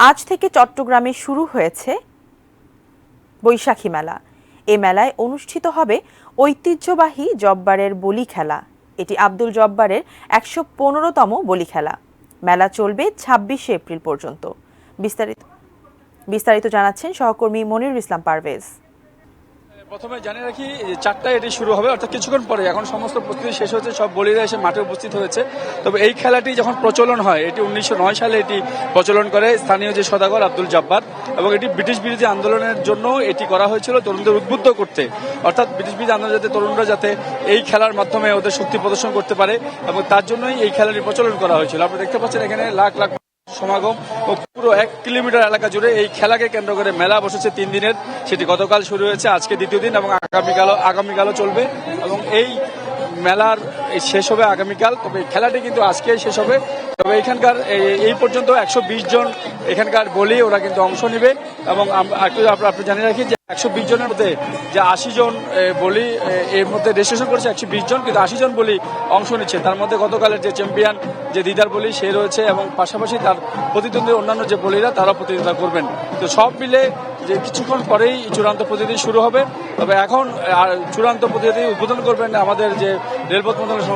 আজ থেকে চট্টগ্রামে শুরু হয়েছে বৈশাখী মেলা। এ মেলায় অনুষ্ঠিত হবে ঐতিহ্যবাহী জব্বারের বলি খেলা। এটি আব্দুল জব্বারের ১১৫তম বলি খেলা। মেলা চলবে ২৬শে এপ্রিল পর্যন্ত। বিস্তারিত জানাচ্ছেন সহকর্মী মনিরুল ইসলাম পারভেজ। প্রথমে জানিয়ে রাখি ৪টায় এটি শুরু হবে, অর্থাৎ কিছুক্ষণ পরে। এখন সমস্ত প্রস্তুতি শেষ হয়েছে, সব বলিরা এসে মাঠে উপস্থিত হয়েছে। তবে এই খেলাটি যখন প্রচলন হয়, এটি ১৯০৯ সালে এটি প্রচলন করে স্থানীয় যে সওদাগর আব্দুল জব্বার, এবং এটি ব্রিটিশ বিরোধী আন্দোলনের জন্য এটি করা হয়েছিল তরুণদের উদ্বুদ্ধ করতে। অর্থাৎ ব্রিটিশ বিরোধী আন্দোলন যাতে তরুণরা যাতে এই খেলার মাধ্যমে ওদের শক্তি প্রদর্শন করতে পারে, এবং তার জন্যই এই খেলাটি প্রচলন করা হয়েছিল। আপনি দেখতে পাচ্ছেন এখানে লাখ লাখ সমাগম ও পুরো ১ কিলোমিটার এলাকা জুড়ে এই খেলাকে কেন্দ্র করে মেলা বসেছে ৩ দিনের। সেটি গতকাল শুরু হয়েছে, আজকে দ্বিতীয় দিন, এবং আগামীকালও চলবে। এবং এই মেলার শেষ হবে আগামীকাল। তবে খেলাটি কিন্তু আজকেই শেষ হবে। তবে এখানকার এই পর্যন্ত ১২০ জন এখানকার বলি ওরা কিন্তু অংশ নেবে। এবং আপনি জানিয়ে রাখি যে ১২০ জনের মধ্যে যে ৮০ জন বলি এর মধ্যে রেজিস্ট্রেশন করেছে ১২০ জন, কিন্তু ৮০ জন বলি অংশ নিচ্ছে। তার মধ্যে গতকালের যে চ্যাম্পিয়ন যে দিদার বলি সে রয়েছে, এবং পাশাপাশি তার প্রতিদ্বন্দ্বী অন্যান্য যে বলিরা তারা প্রতিযোগিতা করবেন। তো সব মিলে যে কিছুক্ষণ পরেই চূড়ান্ত প্রতিযোগিতা শুরু হবে। তবে এখন চূড়ান্ত প্রতিযোগিতা উদ্বোধন করবেন আমাদের যে রেলপথ মন্ত্রণালয়ের